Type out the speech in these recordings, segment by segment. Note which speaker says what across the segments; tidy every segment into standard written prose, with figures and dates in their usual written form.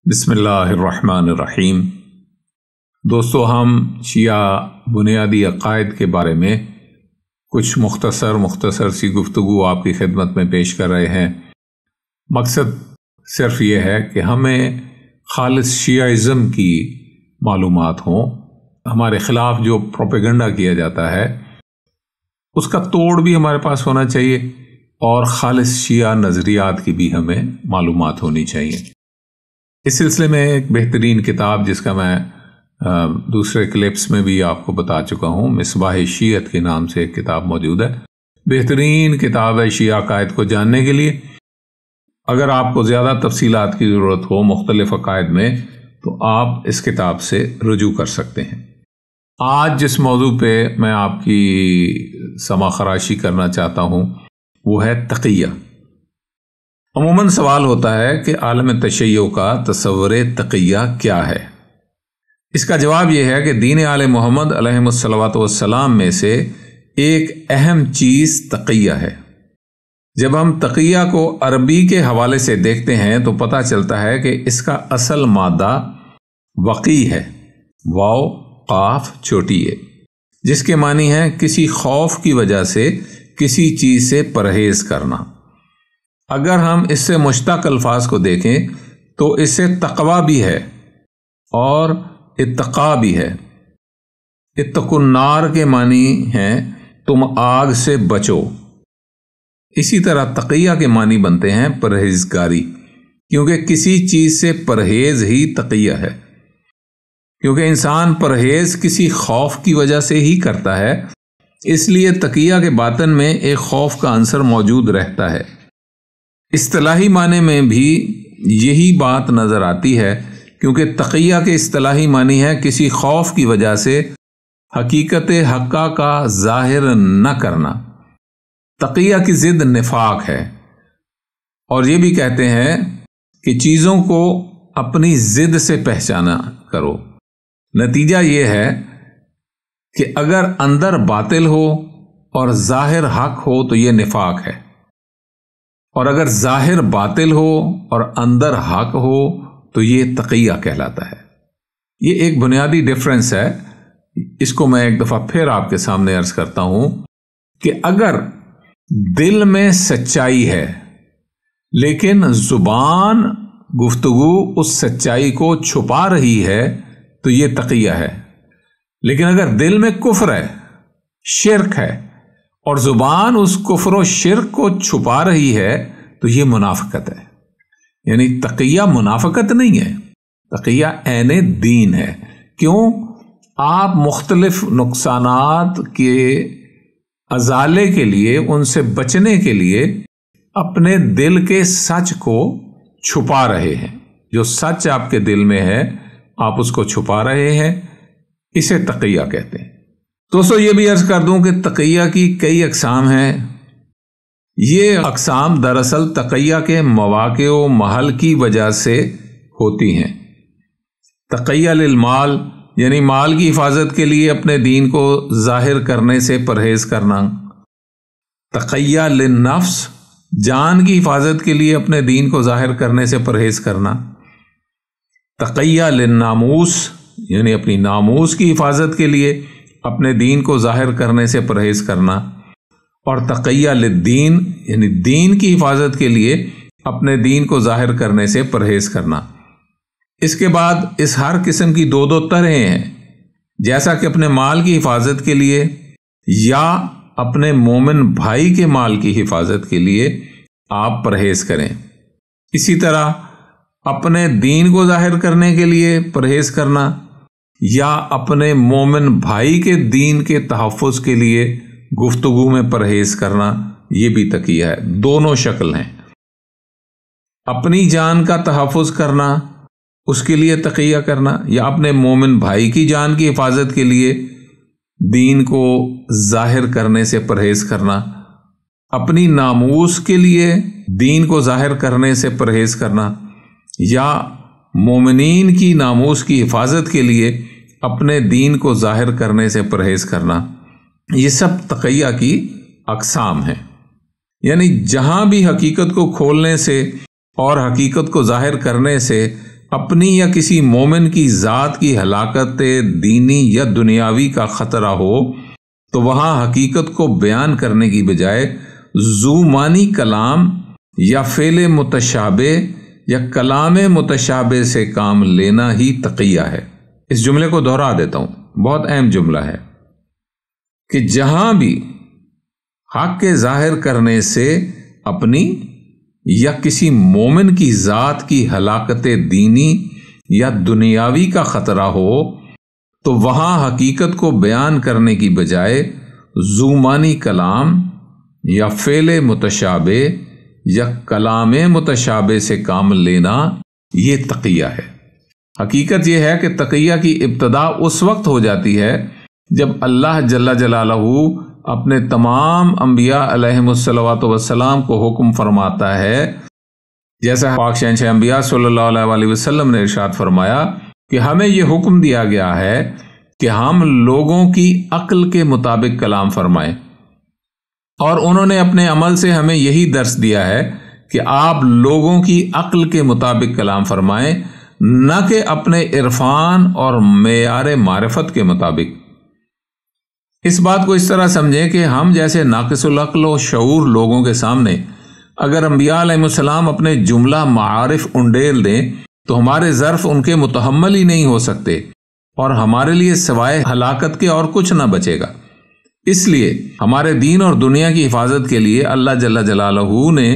Speaker 1: بسم اللہ الرحمن الرحیم۔ دوستو، ہم شیعہ بنیادی عقائد کے بارے میں کچھ مختصر سی گفتگو آپ کی خدمت میں پیش کر رہے ہیں۔ مقصد صرف یہ ہے کہ ہمیں خالص شیعہ کی معلومات ہوں، ہمارے خلاف جو پروپیگنڈا کیا جاتا ہے اس کا توڑ بھی ہمارے پاس ہونا چاہیے، اور خالص شیعہ نظریات کی بھی ہمیں معلومات ہونی چاہیے۔ اس سلسلے میں ایک بہترین کتاب جس کا میں دوسرے کلپس میں بھی آپ کو بتا چکا ہوں، مصباح شیعت کے نام سے ایک کتاب موجود ہے۔ بہترین کتاب ہے شیعہ عقائد کو جاننے کے لیے۔ اگر آپ کو زیادہ تفصیلات کی ضرورت ہو مختلف عقائد میں تو آپ اس کتاب سے رجوع کر سکتے ہیں۔ آج جس موضوع پہ میں آپ کی سمع خراشی کرنا چاہتا ہوں وہ ہے تقیہ۔ عموماً سوال ہوتا ہے کہ عالم تشیع کا تصور تقیہ کیا ہے؟ اس کا جواب یہ ہے کہ دین آل محمد علیہ الصلوۃ والسلام میں سے ایک اہم چیز تقیہ ہے۔ جب ہم تقیہ کو عربی کے حوالے سے دیکھتے ہیں تو پتہ چلتا ہے کہ اس کا اصل مادہ وقی ہے، واو قاف چھوٹی ہے، جس کے معنی ہے کسی خوف کی وجہ سے کسی چیز سے پرہیز کرنا۔ اگر ہم اس سے مشتق الفاظ کو دیکھیں تو اس سے تقوی بھی ہے اور اتقا بھی ہے۔ اتقوا النار کے معنی ہیں تم آگ سے بچو۔ اسی طرح تقیہ کے معنی بنتے ہیں پرہیزگاری، کیونکہ کسی چیز سے پرہیز ہی تقیہ ہے، کیونکہ انسان پرہیز کسی خوف کی وجہ سے ہی کرتا ہے، اس لیے تقیہ کے باطن میں ایک خوف کا عنصر موجود رہتا ہے۔ اصطلاحی معنی میں بھی یہی بات نظر آتی ہے، کیونکہ تقیہ کے اصطلاحی معنی ہے کسی خوف کی وجہ سے حقیقت حقہ کا ظاہر نہ کرنا۔ تقیہ کی ضد نفاق ہے، اور یہ بھی کہتے ہیں کہ چیزوں کو اپنی ضد سے پہچانا کرو۔ نتیجہ یہ ہے کہ اگر اندر باطل ہو اور ظاہر حق ہو تو یہ نفاق ہے، اور اگر ظاہر باطل ہو اور اندر حق ہو تو یہ تقیہ کہلاتا ہے۔ یہ ایک بنیادی ڈفرنس ہے، اس کو میں ایک دفعہ پھر آپ کے سامنے عرض کرتا ہوں کہ اگر دل میں سچائی ہے لیکن زبان گفتگو اس سچائی کو چھپا رہی ہے تو یہ تقیہ ہے، لیکن اگر دل میں کفر ہے، شرک ہے، اور زبان اس کفر و شرک کو چھپا رہی ہے تو یہ منافقت ہے۔ یعنی تقیہ منافقت نہیں ہے، تقیہ عین دین ہے۔ کیوں؟ آپ مختلف نقصانات کے ازالے کے لیے، ان سے بچنے کے لیے اپنے دل کے سچ کو چھپا رہے ہیں۔ جو سچ آپ کے دل میں ہے آپ اس کو چھپا رہے ہیں، اسے تقیہ کہتے ہیں۔ دوستو، یہ بھی عرض کر دوں کہ تقیہ کی کئی اقسام ہیں۔ یہ اقسام دراصل تقیہ کے مواقع و محل کی وجہ سے ہوتی ہیں۔ تقیہ للمال، یعنی مال کی حفاظت کے لیے اپنے دین کو ظاہر کرنے سے پرہیز کرنا۔ تقیہ للنفس، جان کی حفاظت کے لیے اپنے دین کو ظاہر کرنے سے پرہیز کرنا۔ تقیہ للناموس، یعنی اپنی ناموس کی حفاظت کے لیے اپنے دین کو ظاہر کرنے سے پرہیز کرنا۔ اور تقیہ للدین، یعنی دین کی حفاظت کے لیے اپنے دین کو ظاہر کرنے سے پرہیز کرنا۔ اس کے بعد اس ہر قسم کی دو طرح ہیں، جیسا کہ اپنے مال کی حفاظت کے لیے یا اپنے مومن بھائی کے مال کی حفاظت کے لیے آپ پرہیز کریں۔ اسی طرح اپنے دین کو ظاہر کرنے کے لیے پرہیز کرنا یا اپنے مومن بھائی کے دین کے تحفظ کے لیے گفتگو میں پرہیز کرنا، یہ بھی تقیہ ہے۔ دونوں شکل ہیں۔ اپنی جان کا تحفظ کرنا، اس کے لیے تقیہ کرنا، یا اپنے مومن بھائی کی جان کی حفاظت کے لیے دین کو ظاہر کرنے سے پرہیز کرنا، اپنی ناموس کے لیے دین کو ظاہر کرنے سے پرہیز کرنا، یا مومنین کی ناموس کی حفاظت کے لیے اپنے دین کو ظاہر کرنے سے پرہیز کرنا۔ یہ سب تقیہ کی اقسام ہیں۔ یعنی جہاں بھی حقیقت کو کھولنے سے اور حقیقت کو ظاہر کرنے سے اپنی یا کسی مومن کی ذات کی ہلاکت دینی یا دنیاوی کا خطرہ ہو تو وہاں حقیقت کو بیان کرنے کی بجائے زومانی کلام یا فعل متشابہ یا کلام متشابہ سے کام لینا ہی تقیہ ہے۔ اس جملے کو دہرا دیتا ہوں، بہت اہم جملہ ہے کہ جہاں بھی حق کے ظاہر کرنے سے اپنی یا کسی مومن کی ذات کی ہلاکت دینی یا دنیاوی کا خطرہ ہو تو وہاں حقیقت کو بیان کرنے کی بجائے زومانی کلام یا فعل متشابہ یا کلام متشابہ سے کام لینا یہ تقیہ ہے۔ حقیقت یہ ہے کہ تقیہ کی ابتدا اس وقت ہو جاتی ہے جب اللہ جل جلالہ اپنے تمام انبیاء علیہم الصلوۃ والسلام کو حکم فرماتا ہے، جیسا پاک شہنشاہ انبیاء صلی اللہ علیہ وآلہ وسلم نے ارشاد فرمایا کہ ہمیں یہ حکم دیا گیا ہے کہ ہم لوگوں کی عقل کے مطابق کلام فرمائیں، اور انہوں نے اپنے عمل سے ہمیں یہی درس دیا ہے کہ آپ لوگوں کی عقل کے مطابق کلام فرمائیں، نہ کہ اپنے عرفان اور معیار معرفت کے مطابق۔ اس بات کو اس طرح سمجھیں کہ ہم جیسے ناقص العقل و شعور لوگوں کے سامنے اگر انبیاء علیہ السلام اپنے جملہ معارف انڈیل دیں تو ہمارے ظرف ان کے متحمل ہی نہیں ہو سکتے، اور ہمارے لیے سوائے ہلاکت کے اور کچھ نہ بچے گا۔ اس لیے ہمارے دین اور دنیا کی حفاظت کے لیے اللہ جل جلالہ نے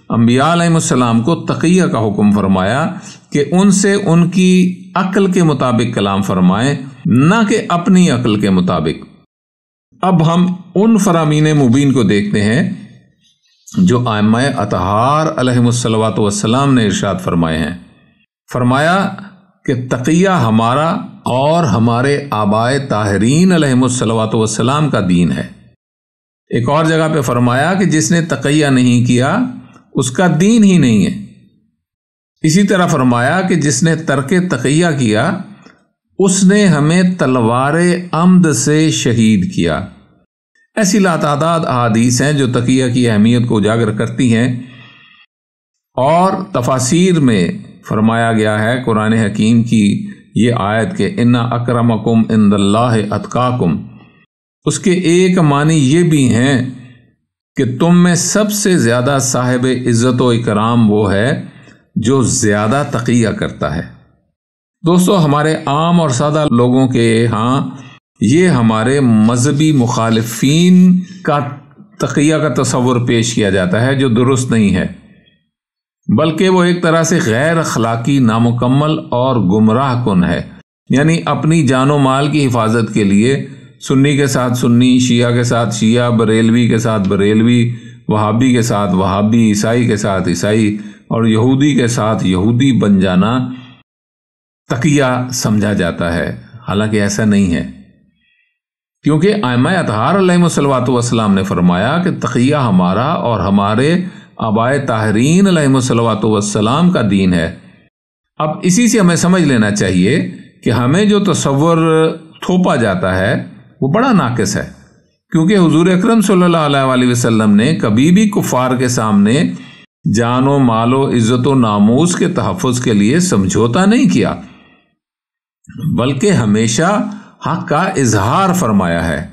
Speaker 1: انبیاء علیہ السلام کو تقیہ کا حکم فرمایا کہ ان سے ان کی عقل کے مطابق کلام فرمائیں، نہ کہ اپنی عقل کے مطابق۔ اب ہم ان فرامین مبین کو دیکھتے ہیں جو ائمہ اطہار علیہم الصلوۃ والسلام نے ارشاد فرمائے ہیں۔ فرمایا کہ تقیہ ہمارا اور ہمارے آبائے طاہرین علیہم الصلوۃ والسلام کا دین ہے۔ ایک اور جگہ پہ فرمایا کہ جس نے تقیہ نہیں کیا اس کا دین ہی نہیں ہے۔ اسی طرح فرمایا کہ جس نے ترک تقیہ کیا اس نے ہمیں تلوار عمد سے شہید کیا۔ ایسی لاتعداد احادیث ہیں جو تقیہ کی اہمیت کو اجاگر کرتی ہیں، اور تفاسیر میں فرمایا گیا ہے قرآن حکیم کی یہ آیت کہ اِنَّ أَكْرَمَكُمْ عِندَ اللَّهِ أَتْقَاكُمْ، اس کے ایک معنی یہ بھی ہیں کہ تم میں سب سے زیادہ صاحب عزت و اکرام وہ ہے جو زیادہ تقیہ کرتا ہے۔ دوستو، ہمارے عام اور سادہ لوگوں کے ہاں یہ ہمارے مذہبی مخالفین کا تقیہ کا تصور پیش کیا جاتا ہے جو درست نہیں ہے، بلکہ وہ ایک طرح سے غیر اخلاقی، نامکمل اور گمراہ کن ہے۔ یعنی اپنی جان و مال کی حفاظت کے لیے سنی کے ساتھ سنی، شیعہ کے ساتھ شیعہ، بریلوی کے ساتھ بریلوی، وہابی کے ساتھ وہابی، عیسائی کے ساتھ عیسائی اور یہودی کے ساتھ یہودی بن جانا تقیہ سمجھا جاتا ہے، حالانکہ ایسا نہیں ہے، کیونکہ ائمہ اطہار علیہم الصلوۃ والسلام نے فرمایا کہ تقیہ ہمارا اور ہمارے آبائے طاہرین علیہم الصلوۃ والسلام کا دین ہے۔ اب اسی سے ہمیں سمجھ لینا چاہیے کہ ہمیں جو تصور تھوپا جاتا ہے وہ بڑا ناقص ہے، کیونکہ حضور اکرم صلی اللہ علیہ وآلہ وسلم نے کبھی بھی کفار کے سامنے جان و مال و عزت و ناموس کے تحفظ کے لیے سمجھوتا نہیں کیا، بلکہ ہمیشہ حق کا اظہار فرمایا ہے۔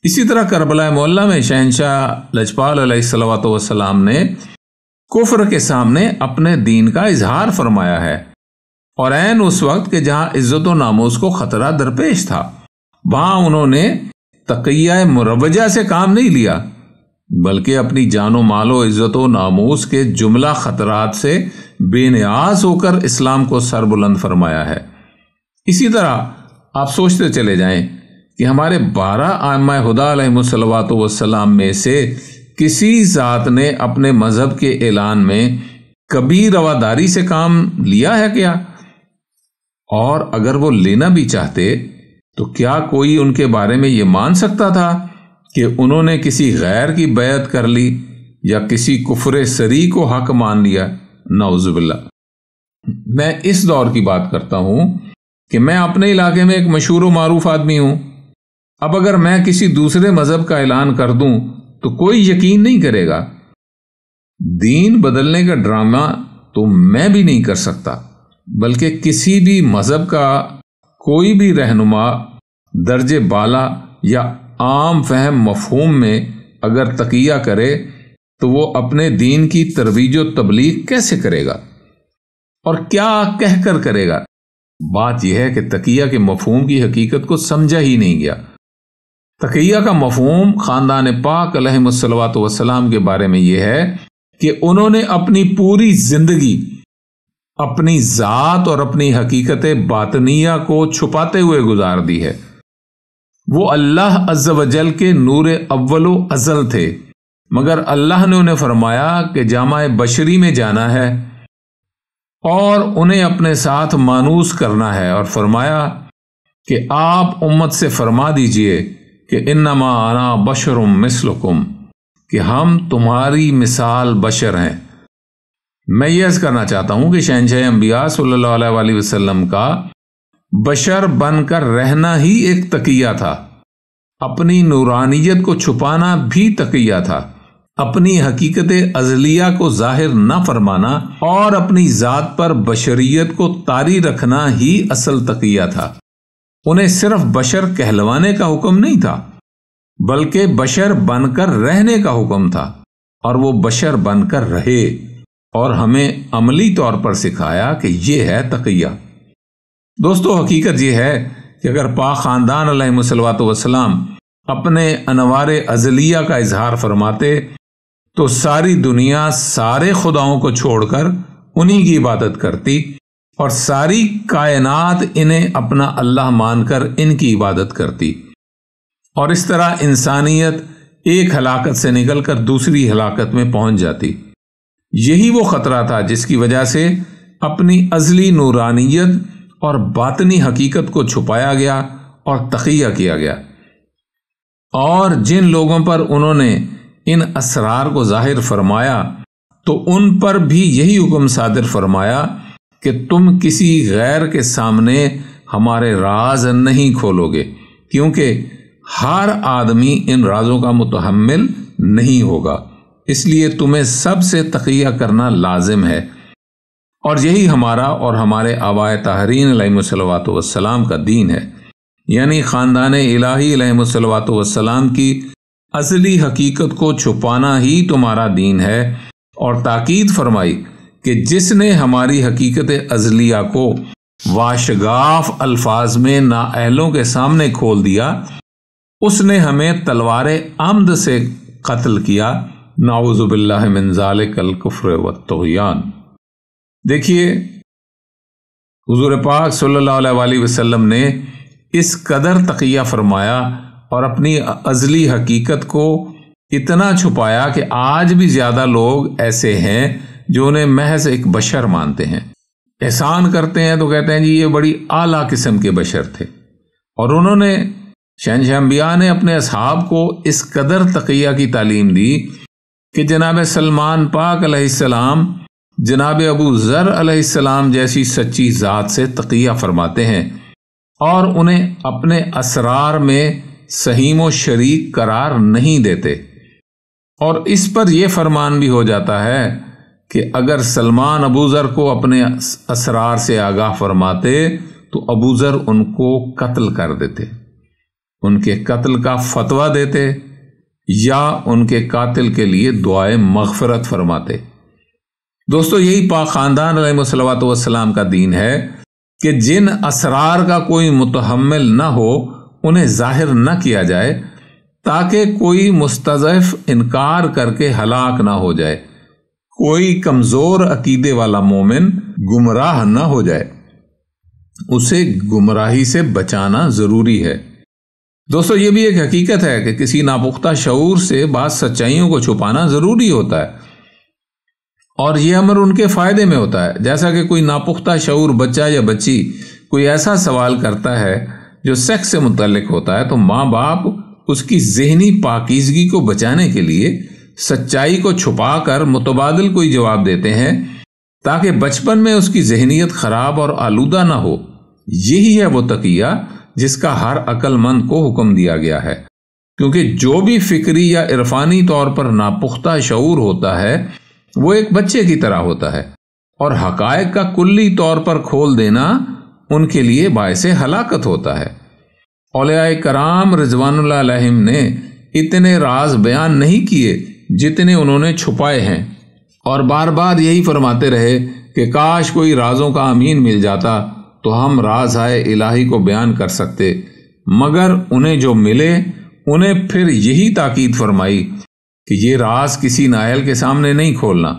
Speaker 1: اسی طرح کربلا معلیٰ میں شہنشاہ لجپال علیہ الصلوۃ والسلام نے کفر کے سامنے اپنے دین کا اظہار فرمایا ہے، اور عین اس وقت کہ جہاں عزت و ناموس کو خطرہ درپیش تھا وہاں انہوں نے تقیہ مروجہ سے کام نہیں لیا، بلکہ اپنی جان و مال و عزت و ناموس کے جملہ خطرات سے بے نیاز ہو کر اسلام کو سر بلند فرمایا ہے۔ اسی طرح آپ سوچتے چلے جائیں کہ ہمارے 12 ائمہ ہدیٰ علیہم الصلوۃ والسلام میں سے کسی ذات نے اپنے مذہب کے اعلان میں کبھی رواداری سے کام لیا ہے کیا؟ اور اگر وہ لینا بھی چاہتے تو کیا کوئی ان کے بارے میں یہ مان سکتا تھا کہ انہوں نے کسی غیر کی بیعت کر لی یا کسی کفر سری کو حق مان لیا؟ نعوذ باللہ۔ میں اس دور کی بات کرتا ہوں کہ میں اپنے علاقے میں ایک مشہور و معروف آدمی ہوں۔ اب اگر میں کسی دوسرے مذہب کا اعلان کر دوں تو کوئی یقین نہیں کرے گا۔ دین بدلنے کا ڈرامہ تو میں بھی نہیں کر سکتا، بلکہ کسی بھی مذہب کا کوئی بھی رہنما درجے بالا یا عام فہم مفہوم میں اگر تقیہ کرے تو وہ اپنے دین کی ترویج و تبلیغ کیسے کرے گا اور کیا کہہ کر کرے گا؟ بات یہ ہے کہ تقیہ کے مفہوم کی حقیقت کو سمجھا ہی نہیں گیا۔ تقیہ کا مفہوم خاندان پاک علیہ الصلوۃ والسلام کے بارے میں یہ ہے کہ انہوں نے اپنی پوری زندگی اپنی ذات اور اپنی حقیقت باطنیہ کو چھپاتے ہوئے گزار دی ہے۔ وہ اللہ عز و جل کے نور اول و ازل تھے، مگر اللہ نے انہیں فرمایا کہ جامع بشری میں جانا ہے اور انہیں اپنے ساتھ مانوس کرنا ہے، اور فرمایا کہ آپ امت سے فرما دیجئے کہ انما انا بشر مثلکم، کہ ہم تمہاری مثال بشر ہیں۔ میں یہ عرض کرنا چاہتا ہوں کہ شہنشاہ انبیاء صلی اللہ علیہ وآلہ وسلم کا بشر بن کر رہنا ہی ایک تقیہ تھا، اپنی نورانیت کو چھپانا بھی تقیہ تھا، اپنی حقیقت ازلیہ کو ظاہر نہ فرمانا اور اپنی ذات پر بشریت کو طاری رکھنا ہی اصل تقیہ تھا۔ انہیں صرف بشر کہلوانے کا حکم نہیں تھا، بلکہ بشر بن کر رہنے کا حکم تھا، اور وہ بشر بن کر رہے اور ہمیں عملی طور پر سکھایا کہ یہ ہے تقیہ۔ دوستو، حقیقت یہ ہے کہ اگر پاک خاندان علیہ الصلوۃ والسلام اپنے انوار ازلیہ کا اظہار فرماتے تو ساری دنیا سارے خداؤں کو چھوڑ کر انہی کی عبادت کرتی اور ساری کائنات انہیں اپنا اللہ مان کر ان کی عبادت کرتی، اور اس طرح انسانیت ایک ہلاکت سے نکل کر دوسری ہلاکت میں پہنچ جاتی۔ یہی وہ خطرہ تھا جس کی وجہ سے اپنی ازلی نورانیت اور باطنی حقیقت کو چھپایا گیا اور تقیہ کیا گیا، اور جن لوگوں پر انہوں نے ان اسرار کو ظاہر فرمایا تو ان پر بھی یہی حکم صادر فرمایا کہ تم کسی غیر کے سامنے ہمارے راز نہیں کھولو گے، کیونکہ ہر آدمی ان رازوں کا متحمل نہیں ہوگا، اس لیے تمہیں سب سے تقیہ کرنا لازم ہے۔ اور یہی ہمارا اور ہمارے آبائے طاہرین علیہ الصلوۃ والسلام کا دین ہے، یعنی خاندان الہی علیہ الصلوۃ والسلام کی ازلی حقیقت کو چھپانا ہی تمہارا دین ہے، اور تاکید فرمائی کہ جس نے ہماری حقیقت ازلیہ کو واشگاف الفاظ میں نااہلوں کے سامنے کھول دیا، اس نے ہمیں تلوار عمد سے قتل کیا، نعوذ باللہ من ذالک الکفر والطغیان۔ دیکھیے، حضور پاک صلی اللہ علیہ وآلہ وسلم نے اس قدر تقیہ فرمایا اور اپنی ازلی حقیقت کو اتنا چھپایا کہ آج بھی زیادہ لوگ ایسے ہیں جو انہیں محض ایک بشر مانتے ہیں، احسان کرتے ہیں تو کہتے ہیں جی یہ بڑی اعلیٰ قسم کے بشر تھے، اور انہوں نے شہنشاہ انبیاء نے اپنے اصحاب کو اس قدر تقیہ کی تعلیم دی کہ جناب سلمان پاک علیہ السلام جناب ابو ذر علیہ السلام جیسی سچی ذات سے تقیہ فرماتے ہیں اور انہیں اپنے اسرار میں سہیم و شریک قرار نہیں دیتے، اور اس پر یہ فرمان بھی ہو جاتا ہے کہ اگر سلمان ابو ذر کو اپنے اسرار سے آگاہ فرماتے تو ابو ذر ان کو قتل کر دیتے، ان کے قتل کا فتویٰ دیتے یا ان کے قاتل کے لیے دعائے مغفرت فرماتے۔ دوستو، یہی پاک خاندان علیہ الصلوۃ والسلام کا دین ہے کہ جن اسرار کا کوئی متحمل نہ ہو انہیں ظاہر نہ کیا جائے، تاکہ کوئی مستضعف انکار کر کے ہلاک نہ ہو جائے، کوئی کمزور عقیدے والا مومن گمراہ نہ ہو جائے، اسے گمراہی سے بچانا ضروری ہے۔ دوستو، یہ بھی ایک حقیقت ہے کہ کسی ناپختہ شعور سے بعض سچائیوں کو چھپانا ضروری ہوتا ہے، اور یہ امر ان کے فائدے میں ہوتا ہے۔ جیسا کہ کوئی ناپختہ شعور بچہ یا بچی کوئی ایسا سوال کرتا ہے جو سیکس سے متعلق ہوتا ہے تو ماں باپ اس کی ذہنی پاکیزگی کو بچانے کے لیے سچائی کو چھپا کر متبادل کوئی جواب دیتے ہیں تاکہ بچپن میں اس کی ذہنیت خراب اور آلودہ نہ ہو۔ یہی ہے وہ تقیہ جس کا ہر عقل مند کو حکم دیا گیا ہے، کیونکہ جو بھی فکری یا عرفانی طور پر ناپختہ شعور ہوتا ہے وہ ایک بچے کی طرح ہوتا ہے، اور حقائق کا کلی طور پر کھول دینا ان کے لیے باعث ہلاکت ہوتا ہے۔ اولیاء کرام رضوان اللہ علیہم نے اتنے راز بیان نہیں کیے جتنے انہوں نے چھپائے ہیں، اور بار بار یہی فرماتے رہے کہ کاش کوئی رازوں کا امین مل جاتا تو ہم رازائے الہی کو بیان کر سکتے، مگر انہیں جو ملے انہیں پھر یہی تاکید فرمائی کہ یہ راز کسی نااہل کے سامنے نہیں کھولنا،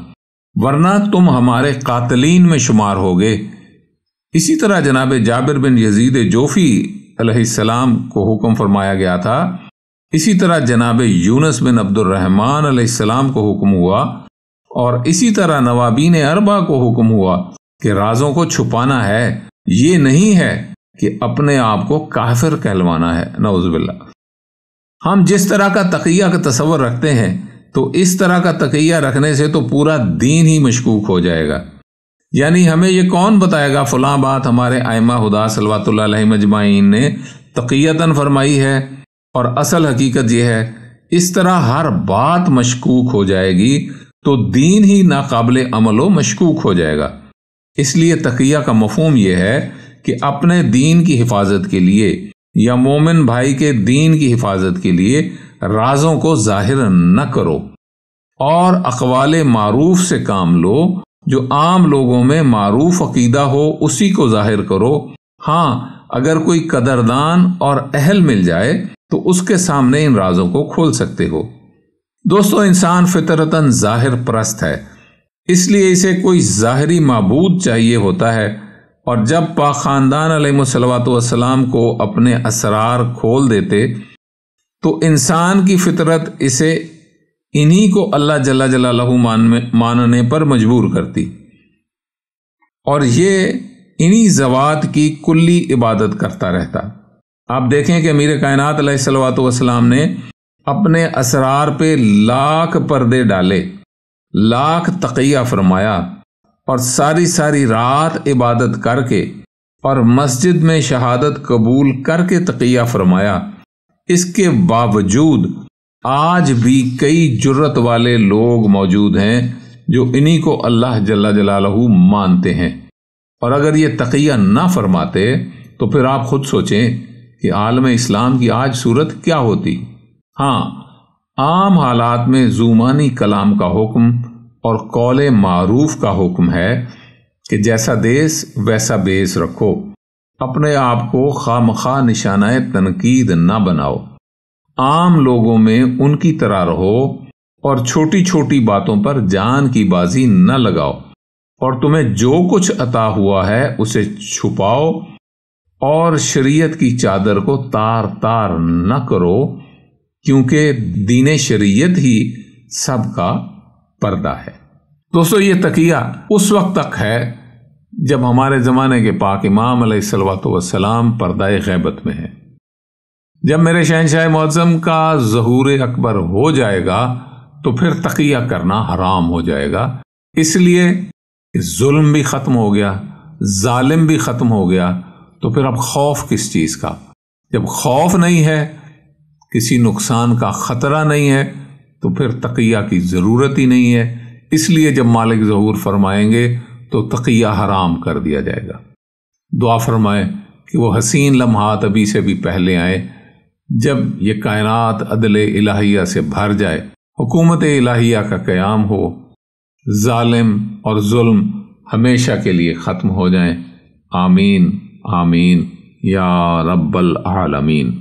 Speaker 1: ورنہ تم ہمارے قاتلین میں شمار ہوگے۔ اسی طرح جناب جابر بن یزید جوفی علیہ السلام کو حکم فرمایا گیا تھا، اسی طرح جناب یونس بن عبد الرحمن علیہ السلام کو حکم ہوا، اور اسی طرح نوابین اربع کو حکم ہوا کہ رازوں کو چھپانا ہے، یہ نہیں ہے کہ اپنے آپ کو کافر کہلوانا ہے، نعوذ باللہ۔ ہم جس طرح کا تقیہ کا تصور رکھتے ہیں تو اس طرح کا تقیہ رکھنے سے تو پورا دین ہی مشکوک ہو جائے گا۔ یعنی ہمیں یہ کون بتائے گا فلاں بات ہمارے ائمہ ہدا صلوات اللہ علیہم اجمعین نے تقیتاً فرمائی ہے اور اصل حقیقت یہ ہے؟ اس طرح ہر بات مشکوک ہو جائے گی تو دین ہی ناقابل عمل و مشکوک ہو جائے گا۔ اس لیے تقیہ کا مفہوم یہ ہے کہ اپنے دین کی حفاظت کے لیے یا مومن بھائی کے دین کی حفاظت کے لیے رازوں کو ظاہر نہ کرو، اور اقوال معروف سے کام لو، جو عام لوگوں میں معروف عقیدہ ہو اسی کو ظاہر کرو۔ ہاں، اگر کوئی قدردان اور اہل مل جائے تو اس کے سامنے ان رازوں کو کھول سکتے ہو۔ دوستو، انسان فطرتاً ظاہر پرست ہے، اس لیے اسے کوئی ظاہری معبود چاہیے ہوتا ہے، اور جب پاک خاندان علیہ الصلوۃ والسلام کو اپنے اسرار کھول دیتے تو انسان کی فطرت اسے انہی کو اللہ جل جلالہ ماننے پر مجبور کرتی، اور یہ انہی ذوات کی کلی عبادت کرتا رہتا۔ آپ دیکھیں کہ امیر کائنات علیہ الصلوۃ والسلام نے اپنے اسرار پہ لاکھ پردے ڈالے، لاکھ تقیہ فرمایا، اور ساری رات عبادت کر کے اور مسجد میں شہادت قبول کر کے تقیہ فرمایا۔ اس کے باوجود آج بھی کئی جرت والے لوگ موجود ہیں جو انہی کو اللہ جل جلالہ مانتے ہیں، اور اگر یہ تقیہ نہ فرماتے تو پھر آپ خود سوچیں کہ عالم اسلام کی آج صورت کیا ہوتی۔ ہاں، عام حالات میں زومانی کلام کا حکم اور قول معروف کا حکم ہے کہ جیسا دیس ویسا بیس رکھو، اپنے آپ کو خامخواہ نشانہ تنقید نہ بناؤ، عام لوگوں میں ان کی طرح رہو، اور چھوٹی چھوٹی باتوں پر جان کی بازی نہ لگاؤ، اور تمہیں جو کچھ عطا ہوا ہے اسے چھپاؤ، اور شریعت کی چادر کو تار تار نہ کرو، کیونکہ دین شریعت ہی سب کا پردہ ہے۔ دوستو، یہ تقیہ اس وقت تک ہے جب ہمارے زمانے کے پاک امام علیہ الصلوۃ والسلام پردہ غیبت میں ہیں۔ جب میرے شہنشاہ معظم کا ظہور اکبر ہو جائے گا تو پھر تقیہ کرنا حرام ہو جائے گا، اس لیے ظلم بھی ختم ہو گیا، ظالم بھی ختم ہو گیا، تو پھر اب خوف کس چیز کا؟ جب خوف نہیں ہے، کسی نقصان کا خطرہ نہیں ہے، تو پھر تقیہ کی ضرورت ہی نہیں ہے۔ اس لیے جب مالک ظہور فرمائیں گے تو تقیہ حرام کر دیا جائے گا۔ دعا فرمائیں کہ وہ حسین لمحات ابھی سے بھی پہلے آئیں، جب یہ کائنات عدل الہیہ سے بھر جائے، حکومت الہیہ کا قیام ہو، ظالم اور ظلم ہمیشہ کے لیے ختم ہو جائیں۔ آمین آمین یا رب العالمین۔